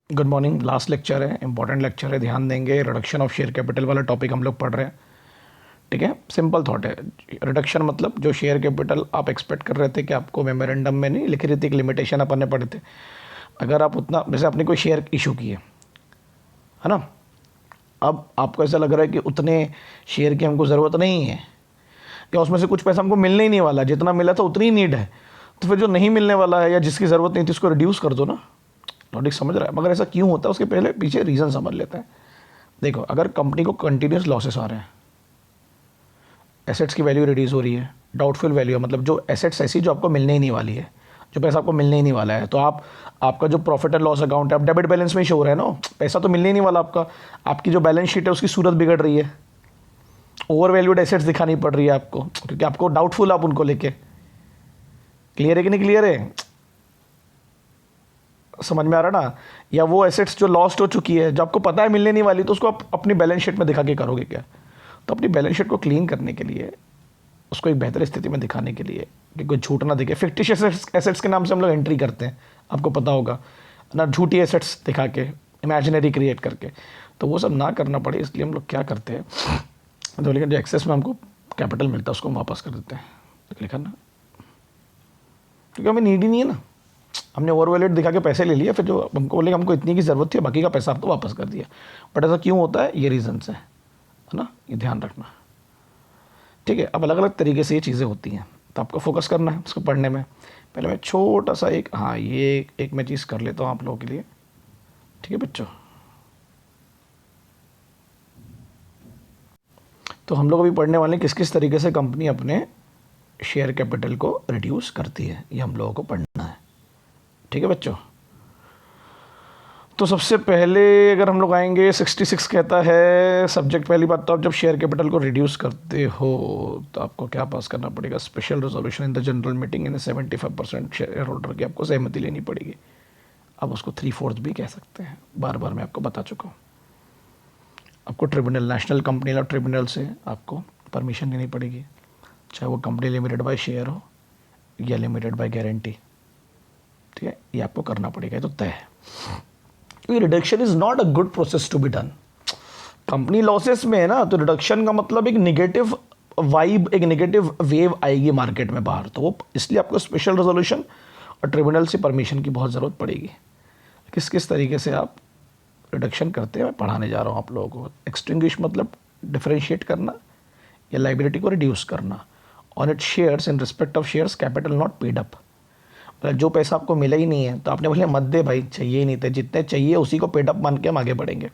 Good morning. Last lecture है, important lecture है, ध्यान देंगे। रिडक्शन ऑफ शेयर कैपिटल वाला टॉपिक हम लोग पढ़ रहे हैं। ठीक है, सिंपल थॉट है। रिडक्शन मतलब जो शेयर कैपिटल आप एक्सपेक्ट कर रहे थे कि आपको मेमोरेंडम में नहीं लिखी रही थी, एक लिमिटेशन अपन ने पढ़े थे। अगर आप उतना, जैसे आपने कोई शेयर इशू किए है ना, अब आपको ऐसा लग रहा है कि उतने शेयर की हमको ज़रूरत नहीं है, या उसमें से कुछ पैसा हमको मिलने ही नहीं वाला, जितना मिला था उतनी ही नीड है, तो फिर जो नहीं मिलने वाला है या जिसकी ज़रूरत नहीं थी उसको रिड्यूस कर दो ना। लॉजिक समझ रहा है? मगर ऐसा क्यों होता है उसके पहले पीछे रीज़न समझ लेते हैं। देखो, अगर कंपनी को कंटिन्यूस लॉसेस आ रहे हैं, एसेट्स की वैल्यू रिड्यूस हो रही है, डाउटफुल वैल्यू मतलब जो एसेट्स ऐसी जो आपको मिलने ही नहीं वाली है, जो पैसा आपको मिलने ही नहीं वाला है, तो आपका जो प्रॉफिट एंड लॉस अकाउंट है, अब डेबिट बैलेंस में ही शो हो रहा है ना, पैसा तो मिलने ही नहीं वाला आपका। आपकी जो बैलेंस शीट है उसकी सूरत बिगड़ रही है, ओवर वैल्यूड एसेट्स दिखानी पड़ रही है आपको, क्योंकि आपको डाउटफुल आप उनको लेके। क्लियर है कि नहीं क्लियर है? समझ में आ रहा ना? या वो एसेट्स जो लॉस्ट हो चुकी है, जो आपको पता है मिलने नहीं वाली, तो उसको आप अपनी बैलेंस शीट में दिखा के करोगे क्या? तो अपनी बैलेंस शीट को क्लीन करने के लिए, उसको एक बेहतर स्थिति में दिखाने के लिए कि कोई झूठ ना दिखे, फिक्टिशियस एसेट्स के नाम से हम लोग एंट्री करते हैं, आपको पता होगा ना, झूठी एसेट्स दिखा के, इमेजिनरी क्रिएट करके। तो वो सब ना करना पड़े इसलिए हम लोग क्या करते हैं, तो लेकिन जो एक्सेस में हमको कैपिटल मिलता है उसको हम वापस कर देते हैं। लिखा ना, क्योंकि हमें नीड ही नहीं है ना, हमने ओवर वैल्यूड दिखा के पैसे ले लिए, फिर जो हमको बोले हमको इतनी की ज़रूरत थी, बाकी का पैसा आप तो वापस कर दिया। बट ऐसा क्यों होता है? ये रीजंस है ना, ये ध्यान रखना। ठीक है, अब अलग अलग तरीके से ये चीज़ें होती हैं, तो आपको फोकस करना है उसको पढ़ने में। पहले मैं छोटा सा ये एक मैं चीज़ कर लेता हूँ आप लोगों के लिए। ठीक है बच्चों, तो हम लोग अभी पढ़ने वाले हैं किस किस तरीके से कंपनी अपने शेयर कैपिटल को रिड्यूस करती है, ये हम लोगों को पढ़ना है। ठीक है बच्चों, तो सबसे पहले अगर हम लोग आएंगे, 66 कहता है सब्जेक्ट, पहली बात तो आप जब शेयर कैपिटल को रिड्यूस करते हो तो आपको क्या पास करना पड़ेगा? Special resolution in the general meeting in 75% share holder की आपको सहमति लेनी पड़ेगी। अब उसको 3/4 भी कह सकते हैं, बार बार मैं आपको बता चुका हूँ। आपको tribunal, national company law tribunal से आपको परमिशन लेनी पड़ेगी, चाहे वो कंपनी लिमिटेड बाय शेयर हो या लिमिटेड बाय गारंटी। ठीक है, ये आपको करना पड़ेगा, तो तय है। Reduction is not a good process to be done. Company losses में है ना, तो रिडक्शन का मतलब एक निगेटिव वाइब, एक नेगेटिव वेव आएगी मार्केट में बाहर, तो वो इसलिए आपको स्पेशल रेजोल्यूशन और ट्रिब्यूनल से परमिशन की बहुत ज़रूरत पड़ेगी। किस किस तरीके से आप रिडक्शन करते हैं मैं पढ़ाने जा रहा हूँ आप लोगों को। एक्सटिंग्विश मतलब डिफरेंशिएट करना या लाइबिलिटी को रिड्यूस करना on it shares in respect of shares capital not paid up. जो पैसा आपको मिला ही नहीं है तो आपने बोले मत दे भाई, चाहिए ही नहीं थे, जितने चाहिए उसी को पेड अप मान के हम आगे बढ़ेंगे।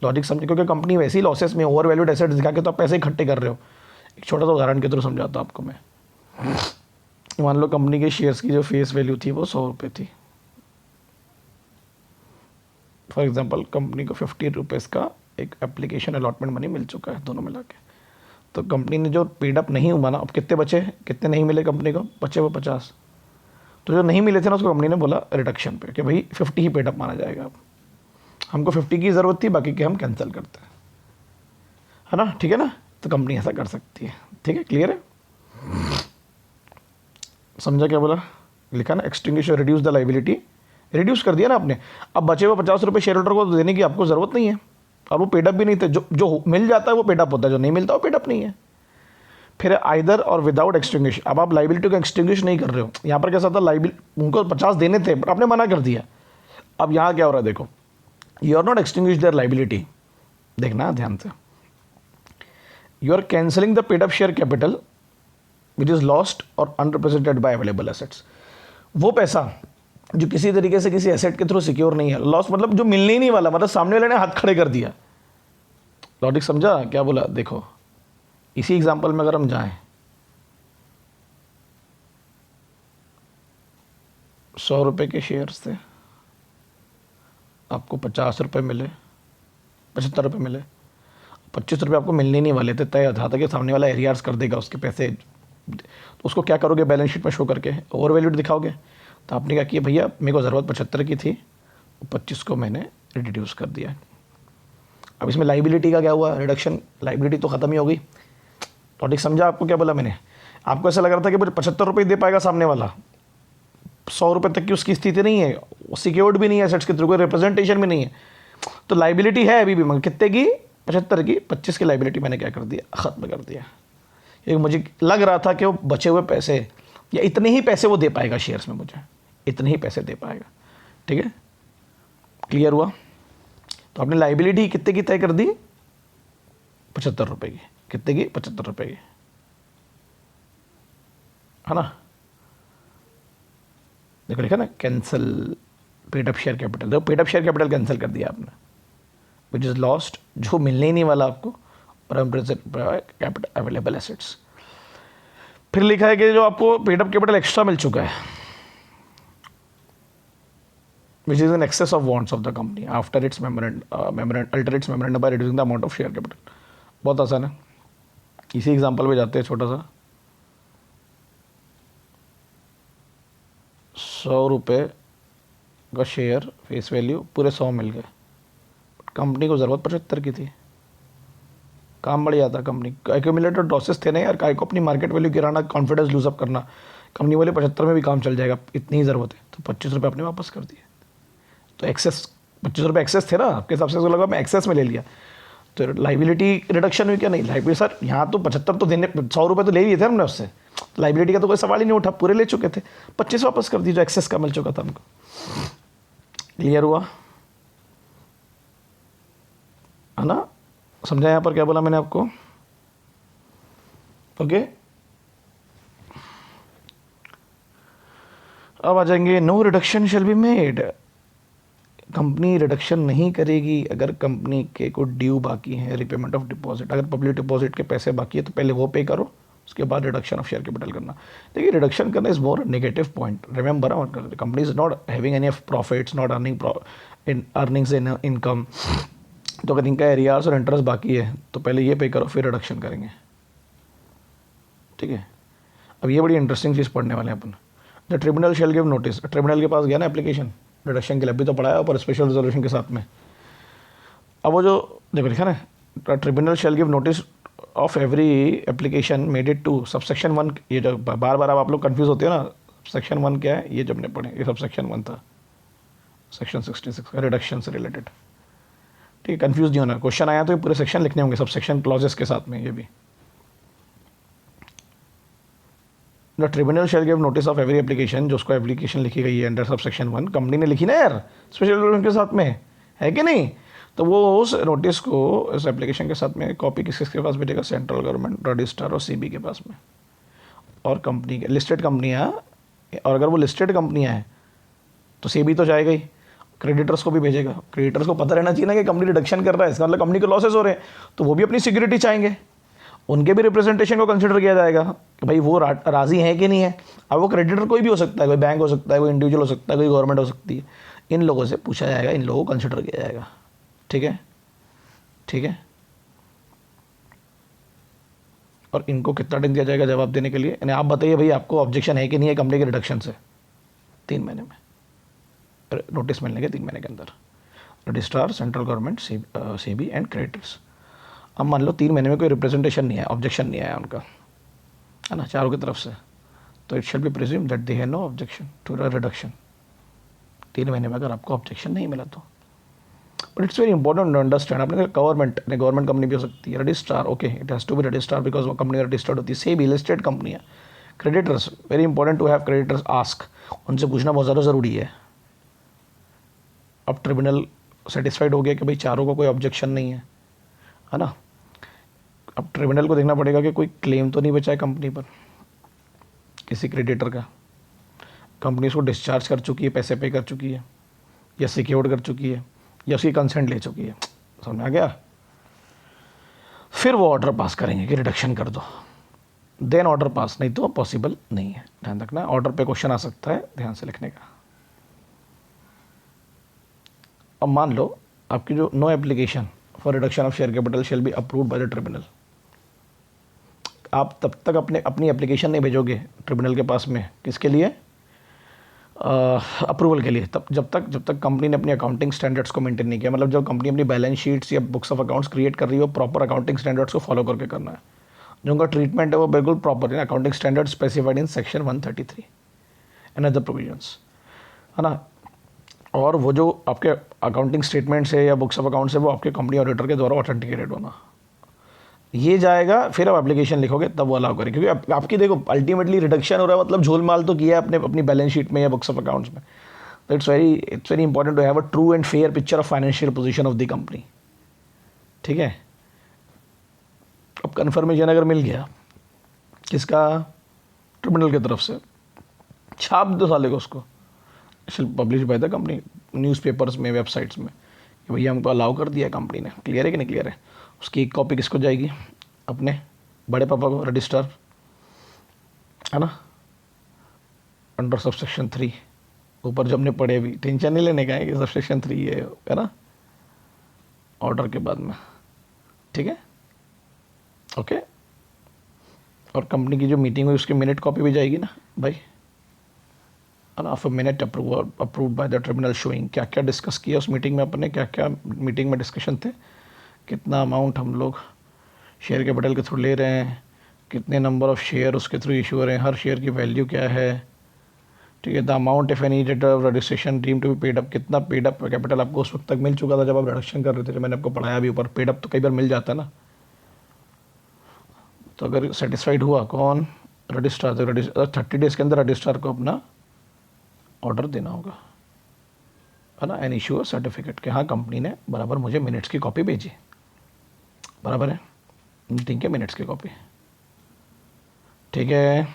लॉजिक समझे, क्योंकि कंपनी वैसे ही लॉसेस में, ओवर वैल्यूड एसेट्स दिखा के तो आप पैसे इकट्ठे कर रहे हो। एक छोटा सा उदाहरण के थ्रू समझाता हूँ आपको मैं। मान लो कंपनी के शेयर्स की जो फेस वैल्यू थी वो 100 रुपये थी। फॉर एग्जाम्पल कंपनी को 50 रुपीज़ का एक एप्लीकेशन अलॉटमेंट मनी मिल चुका है, दोनों मिला के। तो कंपनी ने जो पेड अप नहीं माना, अब कितने बचे, कितने नहीं मिले कंपनी को? बचे वो 50। तो जो नहीं मिले थे ना उसको कंपनी ने बोला रिडक्शन पे कि भाई 50 ही पेड अप माना जाएगा। अब हमको 50 की ज़रूरत थी, बाकी के हम कैंसिल करते हैं, है ना? ठीक है ना? तो कंपनी ऐसा कर सकती है। ठीक है, क्लियर है? समझा क्या बोला? लिखा ना, एक्सटिंग्विश और रिड्यूस द लाइबिलिटी। रिड्यूस कर दिया ना आपने। अब बचे हुए 50 रुपये शेयर होल्डर को देने की आपको ज़रूरत नहीं है, और वो पेड अप भी नहीं थे। जो मिल जाता है वो पेड अप होता है, जो नहीं मिलता वो पेड अप नहीं है। फिर आइदर और विदाउट एक्सटिंग्विश। अब आप लाइबिलिटी को एक्सटिंग्विश नहीं कर रहे हो। यहाँ पर कैसा था, लाइबिलिटी उनको 50 देने थे बट आपने मना कर दिया। अब यहाँ क्या हो रहा है देखो, you are not extinguish their liability. देखना ध्यान से, you are cancelling the paid up share capital which is lost और अनरिप्रेजेंटेड बाय अवेलेबल एसेट्स। वो पैसा जो किसी तरीके से किसी एसेट के थ्रू सिक्योर नहीं है, लॉस मतलब जो मिलने ही नहीं वाला, मतलब सामने वाले ने हाथ खड़े कर दिया। लॉजिक समझा क्या बोला? देखो इसी एग्जांपल में अगर हम जाएं, 100 रुपये के शेयर्स थे, आपको 50 रुपये मिले, 75 रुपये मिले, 25 रुपये आपको मिलने नहीं वाले थे। तय था कि सामने वाला एरियार्स कर देगा उसके पैसे, तो उसको क्या करोगे? बैलेंस शीट में शो करके ओवर वैल्यूड दिखाओगे। तो आपने क्या किया, भैया मेरे को ज़रूरत 75 की थी, 25 को मैंने रिड्यूस कर दिया। अब इसमें लाइबिलिटी का क्या हुआ? रिडक्शन। लाइबिलिटी तो ख़त्म ही हो गई। टॉपिक समझा? आपको क्या बोला मैंने? आपको ऐसा लग रहा था कि मुझे 75 रुपये दे पाएगा सामने वाला, 100 रुपये तक की उसकी स्थिति नहीं है, सिक्योर्ड भी नहीं है एसेट्स के थ्रू, कोई रिप्रेजेंटेशन भी नहीं है, तो लाइबिलिटी है अभी भी, मगर कितने की, 75 की, 25 की लाइबिलिटी मैंने क्या कर दिया, ख़त्म कर दिया। क्योंकि मुझे लग रहा था कि वो बचे हुए पैसे या इतने ही पैसे वो दे पाएगा शेयर्स में, मुझे इतने ही पैसे दे पाएगा। ठीक है, क्लियर हुआ? तो आपने लाइबिलिटी कितने की तय कर दी, 75 रुपये की। कितने की, 75 रुपये की, है ना? देखो लिखा ना, cancel paid up share capital, देखो paid up share capital cancel कर दिया आपने, विच इज़ लॉस्ट, जो मिलने ही नहीं वाला आपको, कैपिटल अवेलेबल एसेट्स। फिर लिखा है कि जो आपको पेड अप कैपिटल एक्स्ट्रा मिल चुका है, which is in excess of wants of the company after its alter its memorandum by reducing the amount of share capital। बहुत आसान है, इसी एग्जांपल पे जाते हैं। छोटा सा 100 रुपये का शेयर फेस वैल्यू, पूरे 100 मिल गए, कंपनी को ज़रूरत 75 की थी, काम बढ़ जाता कंपनी, एक्यूमुलेटेड लॉसेस थे ना यार, काय को अपनी मार्केट वैल्यू गिराना, कॉन्फिडेंस लूजअप करना, कंपनी वाले 75 में भी काम चल जाएगा, इतनी ही ज़रूरत है, तो 25 रुपये अपने वापस कर दिए। तो एक्सेस 25 रुपये एक्सेस थे ना आपके हिसाब से, लगा मैं एक्सेस में ले लिया, तो लाइबिलिटी रिडक्शन हुई क्या? नहीं, लाइबिलिटी सर यहाँ तो 75 तो देने, 100 रुपये तो ले लिए थे हमने उससे, लाइबिलिटी का तो कोई सवाल ही नहीं उठा, पूरे ले चुके थे, 25 वापस कर दी जो एक्सेस का मिल चुका था हमको। क्लियर हुआ, है ना? समझा यहाँ पर क्या बोला मैंने आपको? ओके, अब आ जाएंगे, no reduction shall be made. Company reduction नहीं करेगी अगर कंपनी के को ड्यू बाकी है, रिपेमेंट ऑफ डिपॉजिट, अगर पब्लिक डिपॉजिट के पैसे बाकी है तो पहले वो पे करो, उसके बाद रिडक्शन ऑफ शेयर कैपिटल करना। देखिए रिडक्शन करना is more negative point, remember company is not having any of profits, not earnings in income, तो अगर इनका एरियाज और इंटरेस्ट बाकी है तो पहले ये पे करो, फिर रिडक्शन करेंगे। ठीक है, अब ये बड़ी इंटरेस्टिंग चीज़ पढ़ने वाले हैं अपन। The tribunal shall give notice, tribunal के पास गया ना एप्लीकेशन रिडक्शन के लिए, अभी तो पढ़ाया पर स्पेशल रिजोल्यूशन के साथ में। अब वो जो देखो लिखा ना, tribunal shall give notice of every application made it to subsection 1, ये जो बार बार अब आप लोग कंफ्यूज होते हो ना, सेक्शन 1 क्या है, ये जब ने पढ़े, ये सबसेक्शन 1 था, सेक्शन 66 का रिडक्शन से रिलेटेड। ठीक है, कंफ्यूज नहीं होना, क्वेश्चन आया तो ये पूरे सेक्शन लिखने होंगे सबसेक्शन क्लॉजेस के साथ में। ये भी the tribunal shall give notice of every application, जो उसको एप्लीकेशन लिखी गई है अंडर सबसेक्शन 1, कंपनी ने लिखी ना यार स्पेशल रिजोल्यूशन के साथ में, है कि नहीं? तो वो उस नोटिस को, इस एप्लीकेशन के साथ में कॉपी किसके पास भेजेगा? सेंट्रल गवर्नमेंट रजिस्ट्रार और सीबी के पास में, और कंपनी के लिस्टेड कंपनियाँ, और अगर वो लिस्टेड कंपनियाँ हैं तो सीबी तो जाएगा ही, क्रेडिटर्स को भी भेजेगा। क्रेडिटर्स को पता रहना चाहिए ना कि कंपनी रिडक्शन कर रहा है, इसका मतलब कंपनी को लॉसेस हो रहे हैं, तो वो भी अपनी सिक्योरिटी चाहेंगे, उनके भी रिप्रेजेंटेशन को कंसिडर किया जाएगा कि भाई वो राज़ी है कि नहीं है। अब वो क्रेडिटर कोई भी हो सकता है, कोई बैंक हो सकता है, कोई इंडिविजुअल हो सकता है, कोई गवर्नमेंट हो सकती है, इन लोगों से पूछा जाएगा, इन लोगों को कंसिडर किया जाएगा। ठीक है, ठीक है, और इनको कितना टाइम दिया जाएगा जवाब देने के लिए? यानी आप बताइए भाई आपको ऑब्जेक्शन है कि नहीं है कंपनी के रिडक्शन से? 3 महीने में नोटिस मिलने के 3 महीने के अंदर, registrar, central government, CB and creditors. अब मान लो 3 महीने में कोई रिप्रेजेंटेशन नहीं है, ऑब्जेक्शन नहीं आया उनका, है ना, चारों की तरफ से, तो it shall be presume that they have no objection to reduction. 3 महीने में अगर आपको ऑब्जेक्शन नहीं मिला तो। But it's very important to understand, आपने गवर्नमेंट कंपनी भी हो सकती है, registrar, okay, it has to be registrar because वो कंपनी रजिस्टर्ड होती है, सेबी लिस्टेड कंपनी है। Creditors, very important to have creditors ask, उनसे पूछना बहुत ज़्यादा ज़रूरी है। अब ट्रिब्यूनल सेटिस्फाइड हो गया कि भाई चारों को कोई ऑब्जेक्शन नहीं है ना, अब ट्रिब्यूनल को देखना पड़ेगा कि कोई क्लेम तो नहीं बचा है कंपनी पर किसी क्रेडिटर का, कंपनी उसको डिस्चार्ज कर चुकी है, पैसे पे कर चुकी है, या सिक्योर्ड कर चुकी है, या उसकी कंसेंट ले चुकी है। समझ आ गया? फिर वो ऑर्डर पास करेंगे कि रिडक्शन कर दो, देन ऑर्डर पास, नहीं तो पॉसिबल नहीं है। ध्यान रखना, ऑर्डर पे क्वेश्चन आ सकता है, ध्यान से लिखने का। अब मान लो आपकी जो no application for reduction of share capital shall be approved by the tribunal, आप तब तक अपनी एप्लीकेशन नहीं भेजोगे ट्रिब्यूनल के पास में, किसके लिए? अप्रूवल के लिए, जब तक कंपनी ने अपनी अकाउंटिंग स्टैंडर्ड्स को मेंटेन नहीं किया। मतलब जब कंपनी अपनी बैलेंस शीट्स या बुक्स ऑफ अकाउंट्स क्रिएट कर रही हो, प्रॉपर अकाउंटिंग स्टैंडर्ड्स को फॉलो करके करना है, जो उनका ट्रीटमेंट है वो बिल्कुल प्रॉपर है, accounting standard specified in section 133 and other provisions. है ना। और वो जो आपके अकाउंटिंग स्टेटमेंट्स है या बुक्स ऑफ अकाउंट्स है वो आपके कंपनी ऑडिटर के द्वारा ऑथेंटिकेटेड होना, ये जाएगा। फिर आप एप्लीकेशन लिखोगे तब वो अलाउ करें, क्योंकि आपकी देखो अल्टीमेटली रिडक्शन हो रहा है, मतलब झोल माल तो किया है अपने अपनी बैलेंस शीट में या बुक्स ऑफ अकाउंट्स में। तो it's very important to have a true and fair picture of financial position of the company. ठीक है, अब कन्फर्मेशन अगर मिल गया किसका, ट्रिब्यूनल की तरफ से, छाप दो साले को उसको, publish by the company, newspapers में, वेबसाइट्स में, कि भैया हमको अलाउ कर दिया कंपनी ने। क्लियर है कि नहीं क्लियर है? उसकी एक कॉपी किसको जाएगी, अपने बड़े पापा को, रजिस्ट्रार, है ना, अंडर सबसेक्शन 3। ऊपर जब हमने पढ़े अभी, टेंशन नहीं लेने का है कि सबसेक्शन 3 है ना, ऑर्डर के बाद में। ठीक है, ओके। और कंपनी की जो मीटिंग हुई उसकी मिनट कॉपी भी जाएगी ना भाई, of minute approved by the tribunal, showing क्या क्या डिस्कस किया उस मीटिंग में, अपने क्या क्या मीटिंग में डिस्कशन थे, कितना अमाउंट हम लोग शेयर कैपिटल के थ्रू ले रहे हैं, कितने नंबर ऑफ शेयर उसके थ्रू इशू हो रहे हैं, हर शेयर की वैल्यू क्या है। ठीक है, the amount if any rate of registration ड्रीम टू बी पेड अप, कितना पेड अप कैपिटल आपको उस वक्त तक मिल चुका था जब आप रिडक्शन कर रहे थे, जो मैंने आपको पढ़ाया भी ऊपर। पेड अप तो कई बार मिल जाता है ना, तो अगर सेटिस्फाइड हुआ कौन, रजिस्ट्रार, तो 30 डेज़ के अंदर रजिस्ट्रार को अपना ऑर्डर देना होगा, है ना, एंड इशू सर्टिफिकेट कि हाँ कंपनी ने बराबर मुझे मिनट्स की कॉपी भेजी, बराबर है, मीटिंग के मिनट्स की कॉपी। ठीक है,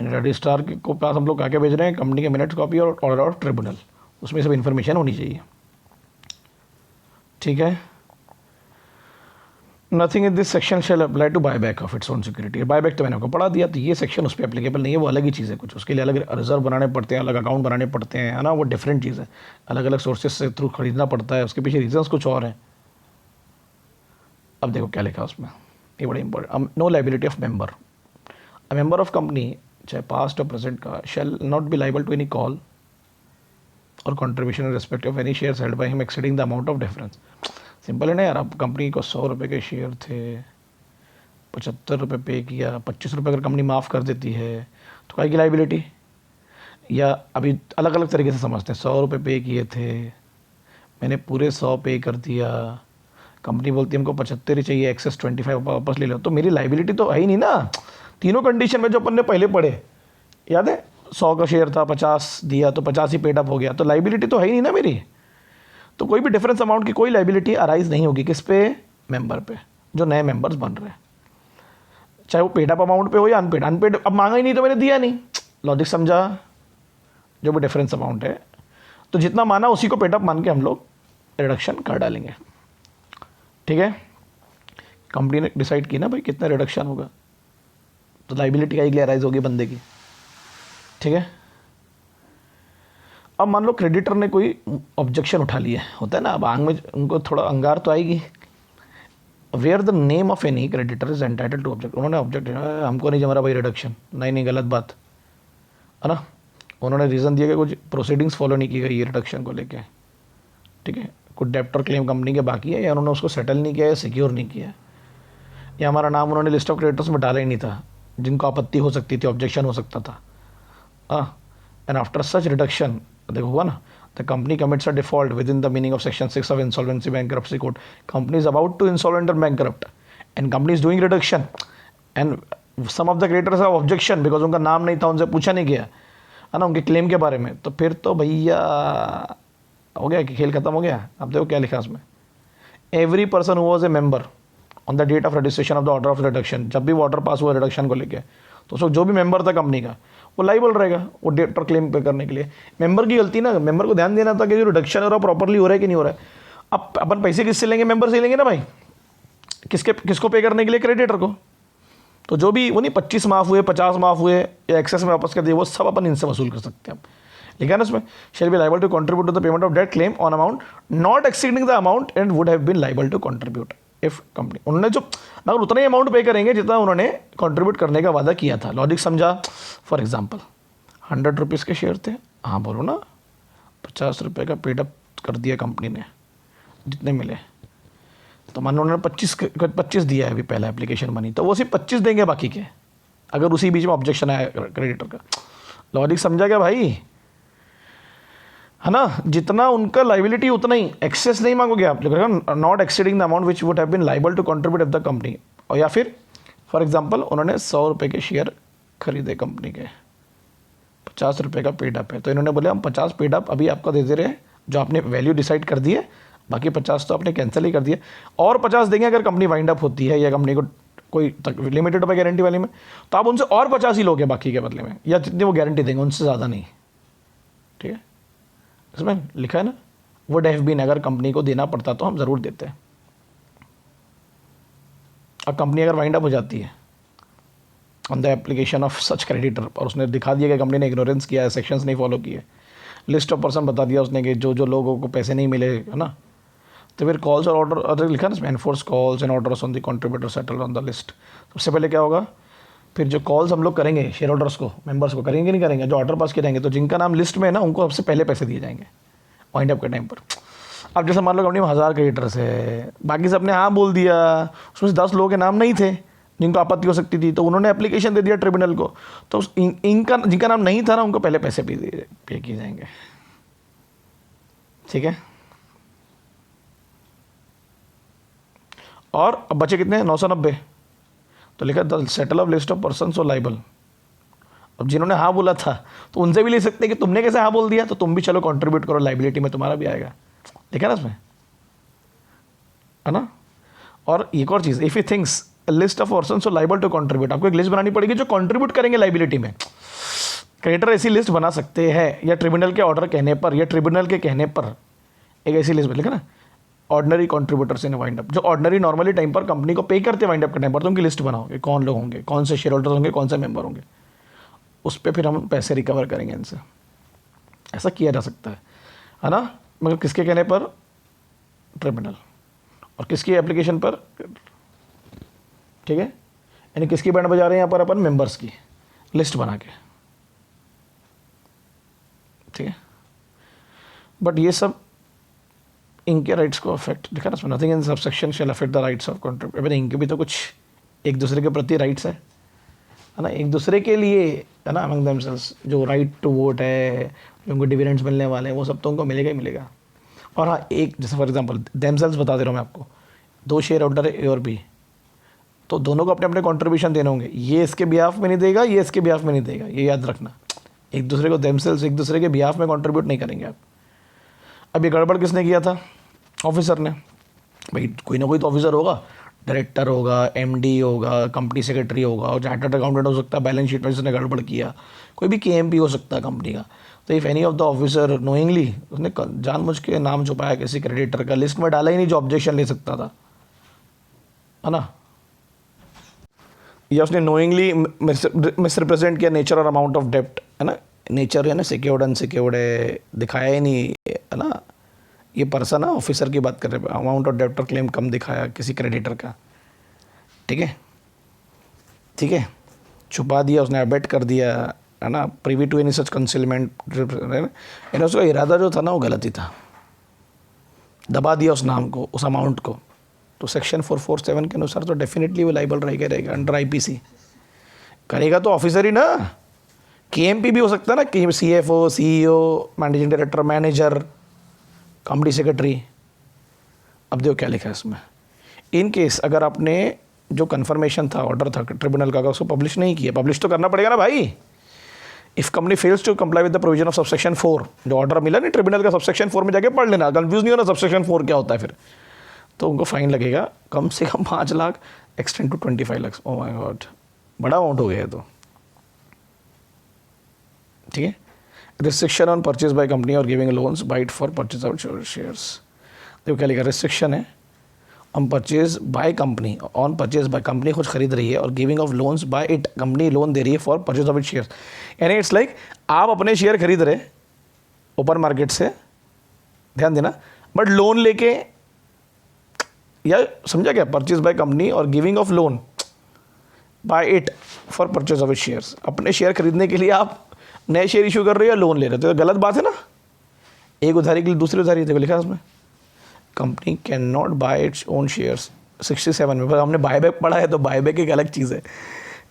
रजिस्ट्रार को पास हम लोग क्या क्या भेज रहे हैं, कंपनी के मिनट्स कॉपी और ऑर्डर ऑफ ट्रिब्यूनल, उसमें सब इन्फॉर्मेशन होनी चाहिए। ठीक है, nothing in this section shall apply to buyback of its own security. Buyback तो मैंने आपको पढ़ा दिया, तो ये सेक्शन उस पर एप्लीकेबल नहीं है, वो अलग ही चीज़ है कुछ, उसके लिए अलग रिजर्व बनाने पड़ते हैं, अलग अकाउंट बनाने पड़ते हैं, है ना, वो डिफरेंट चीज़ है, अलग अलग सोर्सेज से थ्रू खरीदना पड़ता है, उसके पीछे रीजंस कुछ और हैं। अब देखो क्या लिखा उसमें, ये बड़ा important, no liability of member, a member of company चाहे पास्ट और प्रेजेंट का shall not be liable to any call और contribution in respect of any shares held by him exceeding the amount of difference. Simple है ना यार, अब company को 100 रुपये के शेयर थे, 75 रुपये पे किया, 25 रुपये अगर कंपनी माफ़ कर देती है तो काय की लाइबिलिटी, या अभी अलग अलग तरीके से समझते हैं, 100 रुपये पे किए थे, मैंने पूरे 100 पे कर दिया, कंपनी बोलती है हमको 75 ही चाहिए, एक्सेस 25 वापस ले लो, तो मेरी लाइबिलिटी तो है ही नहीं ना। तीनों कंडीशन में जो अपन ने पहले पढ़े, याद है, 100 का शेयर था, 50 दिया तो 50 ही पेड अप हो गया, तो लाइबिलिटी तो है ही नहीं ना मेरी। तो कोई भी डिफरेंस अमाउंट की कोई लाइबिलिटी अराइज नहीं होगी, किस पे, मेंबर पे, जो नए मेंबर्स बन रहे हैं, चाहे वो पेड अप अमाउंट पे हो या अनपेड। अनपेड अब मांगा ही नहीं तो मैंने दिया नहीं, लॉजिक समझा, जो भी डिफरेंस अमाउंट है, तो जितना माना उसी को पेड अप मान के हम लोग रिडक्शन कर डालेंगे। ठीक है, कंपनी ने डिसाइड की ना भाई कितना रिडक्शन होगा, तो लाइबिलिटी का ही अराइज होगी बंदे की। ठीक है, अब मान लो क्रेडिटर ने कोई ऑब्जेक्शन उठा लिया, होता है ना, अब आंग में उनको थोड़ा अंगार तो आएगी, where the name of any creditor is entitle to object, उन्होंने ऑब्जेक्ट, हमको नहीं जम रहा भाई रिडक्शन, नहीं गलत बात है ना, उन्होंने रीज़न दिया कि कुछ प्रोसीडिंग्स फॉलो नहीं की गई ये रिडक्शन को लेके। ठीक है, कुछ डेप्टर क्लेम कंपनी के बाकी है, या उन्होंने उसको सेटल नहीं किया या सिक्योर नहीं किया, या हमारा नाम उन्होंने लिस्ट ऑफ क्रेडिटर्स में डाला ही नहीं था जिनको आपत्ति हो सकती थी, ऑब्जेक्शन हो सकता था। एंड आफ्टर सच रिडक्शन, देखो हुआ ना, the company commits a default within the meaning of section 6 of insolvency bankruptcy code, company is about to insolvent और bankrupt and company is doing reduction and some of the creditors have objection because उनका नाम नहीं था, उनसे पूछा नहीं गया, है ना, उनके क्लेम के बारे में, तो फिर तो भैया हो गया कि खेल खत्म हो गया। अब देखो क्या लिखा उसमें, every person who was a member on the date of registration of the order of reduction, जब भी वो ऑर्डर पास हुआ रिडक्शन को लेके, तो उसको जो भी मेंबर था कंपनी का वो लाइबल रहेगा वो डेप्टर क्लेम पे करने के लिए। मेंबर की गलती ना, मेंबर को ध्यान देना था कि जो रिडक्शन हो रहा है प्रॉपरली हो रहा है कि नहीं हो रहा है। अब अपन पैसे किससे लेंगे, मेंबर से लेंगे ना भाई, किसको पे करने के लिए, क्रेडिटर को। तो जो भी वो नहीं 25 माफ़ हुए, 50 माफ़ हुए या एक्सेस में वापस कर दिए, वो सब अपन इनसे वसूल कर सकते हैं। लिखा ना उसमें, shall be liable to contribute to the payment of debt claim on amount not exceeding the amount and would have been liable to contribute if company, उन्होंने जो मगर उतना ही अमाउंट पे करेंगे जितना उन्होंने कंट्रीब्यूट करने का वादा किया था। लॉजिक समझा, फॉर एग्जांपल 100 रुपीज़ के शेयर थे, हाँ बोलो ना, 50 रुपये का पेडअप कर दिया कंपनी ने, जितने मिले, तो मान लो उन्होंने 25 दिया है अभी पहला एप्लीकेशन बनी, तो वो सिर्फ 25 देंगे बाकी के, अगर उसी बीच में ऑब्जेक्शन आया क्रेडिटर का। लॉजिक समझा क्या भाई, है ना, जितना उनका लाइबिलिटी उतना ही, एक्सेस नहीं मांगोगे आप, लिखोगे not exceeding the amount which would have been liable to contribute of the company. और या फिर फॉर एग्जांपल उन्होंने 100 रुपये के शेयर खरीदे कंपनी के, 50 रुपये का पेड अप है, तो इन्होंने बोले हम 50 पेड अप अभी आपको दे रहे हैं, जो आपने वैल्यू डिसाइड कर दी है, बाकी 50 तो आपने कैंसिल ही कर दिया, और 50 देंगे अगर कंपनी वाइंड अप होती है या कंपनी को कोई लिमिटेड बाय गारंटी वाली में, तो आप उनसे और 50 ही लोगे बाकी के बदले में, या जितनी वो गारंटी देंगे उनसे ज़्यादा नहीं। ठीक है, इसमें लिखा है ना वुड हैव बीन, अगर कंपनी को देना पड़ता तो हम ज़रूर देते हैं। अब कंपनी अगर वाइंड अप हो जाती है on the application of such creditor, और उसने दिखा दिया कि कंपनी ने इग्नोरेंस किया है, सेक्शंस नहीं फॉलो किए, लिस्ट ऑफ पर्सन बता दिया उसने कि जो जो लोगों को पैसे नहीं मिले, है ना, तो फिर कॉल्स और ऑर्डर, अगर लिखा ना enforce calls and orders on the contributor settle on the list, तो उससे पहले क्या होगा, फिर जो कॉल्स हम लोग करेंगे शेयर होल्डर्स को, मेंबर्स को, करेंगे नहीं करेंगे, जो ऑर्डर पास करेंगे, तो जिनका नाम लिस्ट में है ना उनको सबसे पहले पैसे दिए जाएंगे वाइंड अप के टाइम पर। अब जैसे मान लो कंपनी में 1000 क्रेडिटर्स है, बाकी सबने हाँ बोल दिया, उसमें से 10 लोगों के नाम नहीं थे जिनको आपत्ति हो सकती थी, तो उन्होंने एप्लीकेशन दे दिया ट्रिब्यूनल को, तो इनका जिनका नाम नहीं था ना उनको पहले पैसे पे किए जाएंगे। ठीक है, और अब बचे कितने, 990, तो लिखा the settle of list of person so liable. अब जिन्होंने हाँ बोला था तो उनसे भी ले सकते हैं कि तुमने कैसे हाँ बोल दिया, तो तुम भी चलो कंट्रीब्यूट करो, लाइबिलिटी में तुम्हारा भी आएगा। लिखा ना इसमें, है ना। और एक और चीज़, if you thinks list of person so liable to contribute, आपको एक लिस्ट बनानी पड़ेगी जो कंट्रीब्यूट करेंगे लाइबिलिटी में। क्रेडिटर ऐसी लिस्ट बना सकते हैं, या ट्रिब्यूनल के ऑर्डर कहने पर, या ट्रिब्यूनल के कहने पर एक ऐसी लिस्ट लिखा ना, ऑर्डनरी कॉन्ट्रीब्यूटर्स इन वाइंड अप, जो ऑर्डनरी नॉर्मली टाइम पर कंपनी को पे करते हैं वाइंड अप के टाइम पर, तो उनकी लिस्ट बनाओगे, कौन लोग होंगे, कौन से शेयर होल्डर होंगे, कौन से मेंबर होंगे, उस पर फिर हम पैसे रिकवर करेंगे इनसे। ऐसा किया जा सकता है ना, मगर किसके कहने पर, ट्रिब्यूनल, और किसकी एप्लीकेशन पर, ठीक है, यानी किसकी बैंड बजा रहे हैं यहाँ पर अपन, मेंबर्स की लिस्ट बना के। ठीक है, बट ये सब इनके राइट्स को अफेक्ट, देखा ना, nothing in subsection shall affect the rights of contributor. इनके भी तो कुछ एक दूसरे के प्रति राइट्स है ना, एक दूसरे के लिए, है ना, अमंग देमसेल्स, जो राइट टू वोट है, जो उनको डिविडेंड्स मिलने वाले हैं, वो सब तो उनको मिलेगा ही मिलेगा। और हाँ, एक जैसे फॉर एग्जांपल देमसेल्स बता दे रहा हूँ मैं आपको, 2 शेयर होल्डर है ए और बी, तो दोनों को अपने अपने कंट्रीब्यूशन देने होंगे, ये इसके बिहाफ में नहीं देगा, ये इसके बिहाफ में नहीं देगा, ये याद रखना। एक दूसरे को देमसेल्स एक दूसरे के बिहाफ में कंट्रीब्यूट नहीं करेंगे आप। अब ये गड़बड़ किसने किया था, ऑफिसर ने। भाई कोई ना कोई तो ऑफिसर होगा, डायरेक्टर होगा, एमडी होगा, कंपनी सेक्रेटरी होगा, और चार्टर्ड अकाउंटेंट हो सकता है, बैलेंस शीट में जिसने गड़बड़ किया, कोई भी केएमपी हो सकता है कंपनी का। तो if any of the officer knowingly, उसने जानबूझ के नाम छुपाया किसी क्रेडिटर का, लिस्ट में डाला ही नहीं जो ऑब्जेक्शन ले सकता था, है ना, या उसने नोइंगली मिसरिप्रेजेंट किया नेचर और अमाउंट ऑफ डेप्ट, है ना, नेचर है ना, सिक्योर्ड अनसिक्योर्ड है, दिखाया ही नहीं, है ना, ये पर्सन है, ऑफिसर की बात कर रहे हैं, अमाउंट ऑफ डेप्ट और क्लेम कम दिखाया किसी क्रेडिटर का। ठीक है, ठीक है, छुपा दिया उसने, अबेट कर दिया, है ना, privy to any such concealment, यानी उसका इरादा जो था ना वो गलत ही था, दबा दिया उस नाम को, उस अमाउंट को, तो सेक्शन 447 के अनुसार तो डेफिनेटली वो लाइबल रहेगा अंडर आईपीसी। करेगा तो ऑफिसर ही ना, केएमपी भी हो सकता है ना, कि CFO, CEO, managing director, manager, company secretary. अब देखो क्या लिखा है इसमें, इन केस अगर आपने जो कन्फर्मेशन था, ऑर्डर था ट्रिब्यूनल का, अगर उसको पब्लिश नहीं किया, पब्लिश तो करना पड़ेगा ना भाई। If company fails to comply with the provision of subsection 4, जो ऑर्डर मिला नहीं ट्रिब्यूनल का, सबसेक्शन 4 में जाके पढ़ लेना, कंफ्यूज नहीं होना सबसेक्शन 4 क्या होता है फिर, तो उनको फाइन लगेगा कम से कम 5 lakh, extend to 25 lakh. Oh my god, बड़ा अमाउंट हो गया है तो। ठीक है, restriction on purchase by company और giving loans by it for purchase out shares. देखो क्या लिखा, रिस्ट्रिक्शन है on purchase by company, on purchase by company कुछ खरीद रही है, और giving of loans by it, company loan दे रही है for purchase of it shares. यानी इट्स लाइक आप अपने शेयर खरीद रहे ओपन मार्केट से, ध्यान देना, बट लोन लेके, या समझा क्या, परचेज बाय कंपनी और giving of loan by it for purchase of it shares, अपने शेयर खरीदने के लिए आप नए शेयर इशू कर रहे हो या लोन ले रहे हो, तो गलत बात है ना। एक उधारी के लिए दूसरी उधारी, देखो लिखा है उसमें, company can not bye its own shares 67 में, पर हमने बायबैक पढ़ा है, तो बायबैक एक अलग चीज़ है,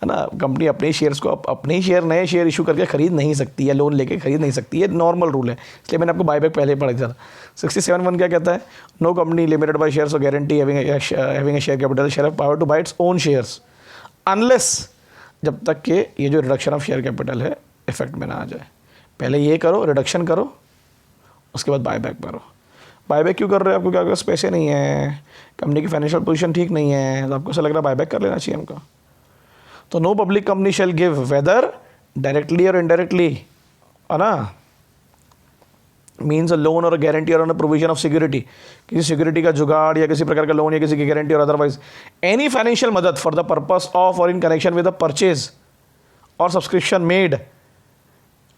है ना। कंपनी अपने शेयर्स को अपने ही शेयर नए शेयर इशू करके खरीद नहीं सकती है, लोन लेके खरीद नहीं सकती है, नॉर्मल रूल है। इसलिए मैंने आपको बायबैक पहले ही पढ़ा था। 67(1) क्या कहता है? No company limited by shares और guarantee having a share capital share have power to buy its own shares unless, जब तक कि ये जो रिडक्शन ऑफ शेयर कैपिटल है इफेक्ट में ना आ जाए। पहले ये करो, रिडक्शन करो, उसके बाद बायबैक करो। बायबैक क्यों कर रहे हो? आपको क्या पास पैसे नहीं है, कंपनी की फाइनेंशियल पोजीशन ठीक नहीं है, तो आपको ऐसा लग रहा है बायबैक कर लेना चाहिए हमको। तो no public company shall give whether directly or indirectly, है ना, means a loan or guarantee or provision of security, किसी सिक्योरिटी का जुगाड़ या किसी प्रकार का लोन या किसी की guarantee or otherwise any financial मदद for the purpose of or in connection with the purchase or subscription made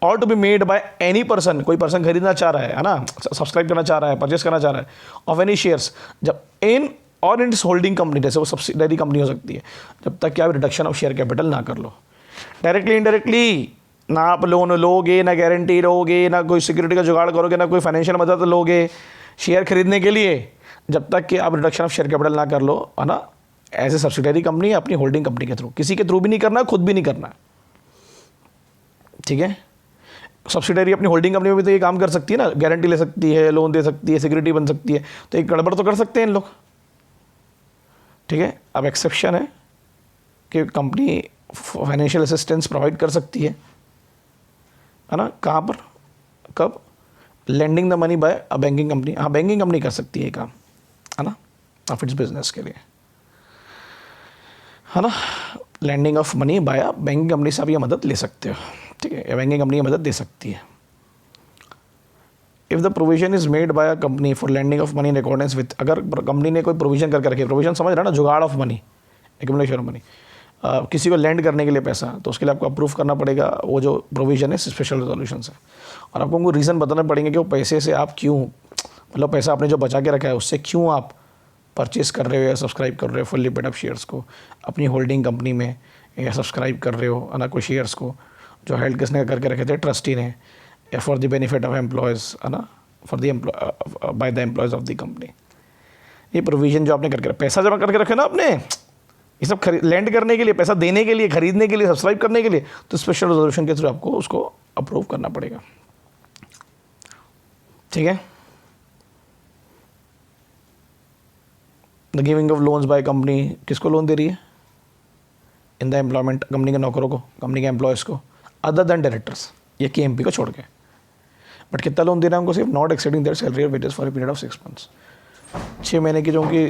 or to be made by any person, कोई पर्सन खरीदना चाह रहा है ना, सब्सक्राइब करना चाह रहा है, परचेस करना चाह रहा है, ऑफ एनी शेयर्स, जब इन और इन होल्डिंग कंपनी, जैसे वो सब्सिडरी कंपनी हो सकती है, जब तक कि आप रिडक्शन ऑफ शेयर कैपिटल ना कर लो। डायरेक्टली इनडायरेक्टली ना आप लोन लोगे, ना गारंटी लोगे, ना कोई सिक्योरिटी का जुगाड़ करोगे, ना कोई फाइनेंशियल मदद लोगे शेयर खरीदने के लिए, जब तक कि आप रिडक्शन ऑफ शेयर कैपिटल ना कर लो, है ना, एज ए सब्सिडरी कंपनी अपनी होल्डिंग कंपनी के थ्रू, किसी के थ्रू भी नहीं करना, खुद भी नहीं करना, ठीक है। सब्सिडरी अपनी होल्डिंग कंपनी में भी तो ये काम कर सकती है ना, गारंटी ले सकती है, लोन दे सकती है, सिक्योरिटी बन सकती है, तो एक गड़बड़ तो कर सकते हैं इन लोग, ठीक है। अब एक्सेप्शन है कि कंपनी फाइनेंशियल असिस्टेंस प्रोवाइड कर सकती है ना, कहाँ पर, कब? Lending the money by a banking company, हाँ बैंकिंग कंपनी कर सकती है काम, है ना, ऑफ इट्स बिजनेस के लिए, है ना। Lending of money by a banking company से आप ये मदद ले सकते हो, ठीक है, बैंकिंग कंपनी ये मदद दे सकती है। If the provision is made by a company for lending of money in accordance with, अगर कंपनी ने कोई प्रोविजन करके रखी, प्रोविजन समझ रहा है ना, जुगाड़ of money, accumulation of money, किसी को लैंड करने के लिए पैसा, तो उसके लिए आपको अप्रूव करना पड़ेगा वो जो प्रोविजन है स्पेशल रेजोल्यूशन से, और आपको उनको रीज़न बताना पड़ेंगे कि वो पैसे से आप क्यों, मतलब पैसा आपने जो बचा के रखा है उससे क्यों आप परचेस कर रहे हो या सब्सक्राइब कर रहे हो फुल्ली पेड अप शेयर्स को अपनी होल्डिंग कंपनी में, या सब्सक्राइब कर रहे हो, है ना, कोई शेयर्स को जो हेल्ड किसने करके रखे थे, ट्रस्टी ने, या for the benefit of employees, है ना, for the by the employees of the company. ये प्रोविजन जो आपने करके पैसा जमा करके रखे ना आपने, ये सब लैंड करने के लिए, पैसा देने के लिए, खरीदने के लिए, सब्सक्राइब करने के लिए, तो स्पेशल रेजोल्यूशन के थ्रू आपको उसको अप्रूव करना पड़ेगा, ठीक है। The giving of loans by company, किसको लोन दे रही है? इन द एम्प्लॉयमेंट, कंपनी के नौकरों को, कंपनी के एम्प्लॉयज़ को, अदर देन डायरेक्टर्स, ये KMP को छोड़ के। बट कितना लोन दे रहा है उनको? सिर्फ नॉट एक्सीडिंग देयर सैलरी और wages for a period of 6 months, 6 महीने की जो उनकी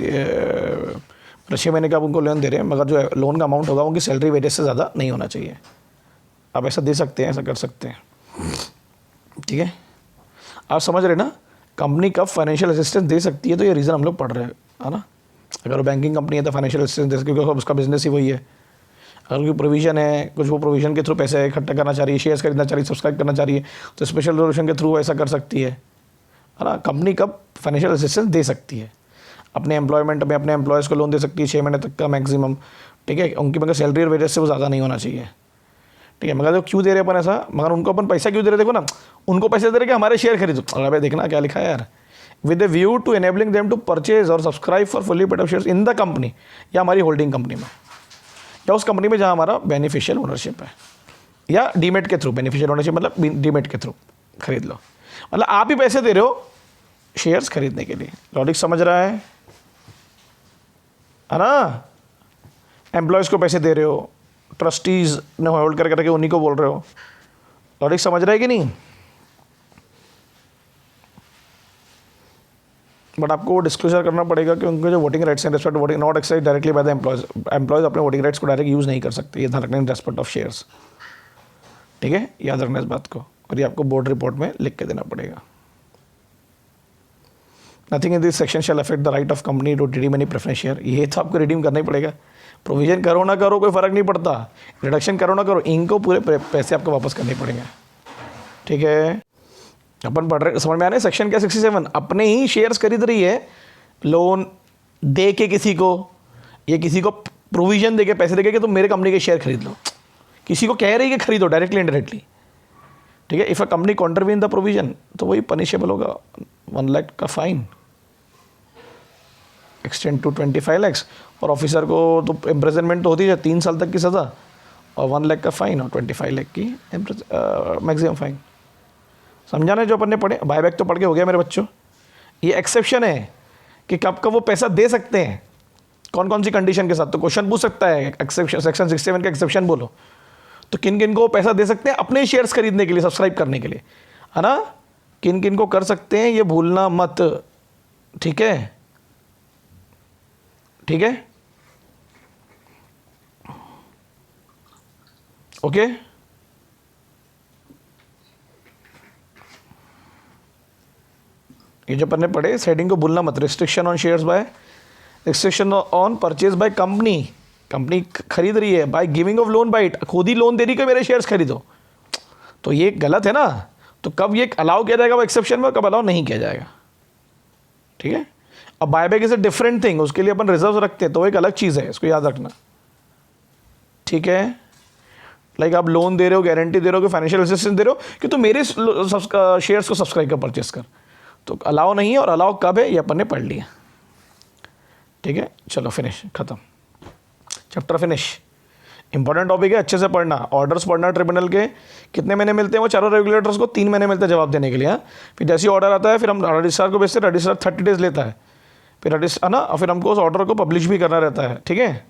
6 महीने का आप उनको लोन दे रहे हैं, मगर जो लोन का अमाउंट होगा उनकी सैलरी वेजेस से ज़्यादा नहीं होना चाहिए। आप ऐसा दे सकते हैं, ऐसा कर सकते हैं, ठीक है। आप समझ रहे ना, कंपनी कब फाइनेंशियल असिस्टेंस दे सकती है, तो ये रीज़न हम लोग पढ़ रहे हैं, है ना। अगर वो बैंकिंग कंपनी है तो फाइनेंशियल असिस्टेंस दे सकती है, क्योंकि उसका बिजनेस ही वही है। अगर कोई प्रोविजन है, कुछ वो प्रोविजन के थ्रू पैसे इकट्ठा करना चाह रही है, शेयर्स खरीदना चाह रही है, सब्सक्राइब करना चाह रही है, तो स्पेशल रेजोल्यूशन के थ्रू ऐसा कर सकती है ना। कंपनी कब फाइनेंशियल असिस्टेंस दे सकती है? अपने एम्प्लॉयमेंट में अपने एम्प्लॉयज़ को लोन दे सकती है 6 महीने तक का मैक्सिमम, ठीक है। उनकी मगर सैलरी और वेजेस से वो ज़्यादा नहीं होना चाहिए, ठीक है। मगर तो क्यों दे रहे अपन ऐसा, मगर उनको अपन पैसा क्यों दे रहे? देखो ना, उनको पैसे दे रहे कि हमारे शेयर खरीदो। अरे भाई देखना क्या लिखा है यार, with a view to enabling them to purchase और subscribe for fully paid up shares in the company, या हमारी होल्डिंग कंपनी में, या उस कंपनी में जहाँ हमारा बेनिफिशियल ओनरशिप है, या डीमेट के थ्रू। बेनिफिशियल ओनरशिप मतलब डीमेट के थ्रू खरीद लो, मतलब आप ही पैसे दे रहे हो शेयर्स खरीदने के लिए। लॉजिक समझ रहा है ना। एम्प्लॉयज़ को पैसे दे रहे हो, ट्रस्टीज़ ने होल्ड करके रखे उन्हीं को बोल रहे हो। लॉजिक समझ रहा है कि नहीं? बट आपको डिस्क्लोजर करना पड़ेगा कि उनके जो वोटिंग राइट्स हैं, respect voting not exercise directly by the employees. Employees अपने वोटिंग राइट्स को डायरेक्ट यूज़ नहीं कर सकते, ये ध्यान रखना इन रेस्पेक्ट ऑफ शेयर्स, ठीक है, याद रखना इस बात को। और ये आपको बोर्ड रिपोर्ट में लिख के देना पड़ेगा। Nothing in this section shall affect the right of company to redeem any preference share. ये तो आपको रिडीम करना ही पड़ेगा। प्रोविजन करो ना करो कोई फ़र्क नहीं पड़ता, रिडक्शन करो ना करो, इनको पूरे पैसे आपको वापस करने पड़ेंगे, ठीक है। अपन पढ़ रहे, समझ में आ रहा है सेक्शन क्या 67? अपने ही शेयर्स खरीद रही है लोन दे के किसी को, या किसी को प्रोविजन दे के पैसे दे के कि तुम मेरे कंपनी के शेयर खरीद लो, किसी को कह रही है कि खरीदो डायरेक्टली इनडायरेक्टली, ठीक है। If a company कॉन्ट्रवीन the provision तो वही पनिशेबल होगा, 1 लाख का फाइन, एक्सटेंड टू 25 lakhs, और ऑफिसर को तो इम्प्रिजनमेंट तो होती है 3 साल तक की सज़ा, और 1 लाख का फाइन और 25 लाख की मैक्सिमम फाइन। समझा ना जो अपन ने पढ़े? बायबैक तो पढ़ के हो गया मेरे बच्चों। ये एक्सेप्शन है कि कब कब वो पैसा दे सकते हैं, कौन कौन सी कंडीशन के साथ। तो क्वेश्चन पूछ सकता है एक्सेप्शन, सेक्शन 67 का एक्सेप्शन बोलो तो किन किन को वो पैसा दे सकते हैं अपने शेयर्स खरीदने के लिए, सब्सक्राइब करने के लिए, है ना। किन किन को कर सकते हैं ये भूलना मत, ठीक है? ठीक है, ओके। ये जो अपन ने पढ़े सेटिंग को भूलना मत। Restriction on shares buy, restriction on purchase by company, company खरीद रही है, by giving of loan by it, खुद ही लोन दे रही है मेरे शेयर्स खरीदो, तो ये गलत है ना। तो कब ये अलाउ किया जाएगा वो एक्सेप्शन में, कब अलाउ नहीं किया जाएगा, ठीक है। अब buyback is a different thing, उसके लिए अपन रिजर्व रखते हैं तो एक अलग चीज़ है, इसको याद रखना, ठीक है। लाइक आप लोन दे रहे हो, गारंटी दे रहे हो, फाइनेंशियल असिस्टेंस दे रहे हो कि तू मेरे शेयर्स को सब्सक्राइब कर परचेस कर, तो अलाउ नहीं है। और अलाउ कब है ये अपन ने पढ़ लिया, ठीक है। चलो फिनिश, खत्म, चैप्टर फिनिश। इंपॉर्टेंट टॉपिक है, अच्छे से पढ़ना। ऑर्डर्स पढ़ना ट्रिब्यूनल के कितने महीने मिलते हैं, वो चारों रेगुलेटर्स को 3 महीने मिलते हैं जवाब देने के लिए। फिर जैसे ही ऑर्डर आता है फिर हम रजिस्ट्रार को भेजते हैं, रजिस्ट्रार 30 डेज लेता है, फिर है ना, और फिर हमको उस ऑर्डर को पब्लिश भी करना रहता है, ठीक है।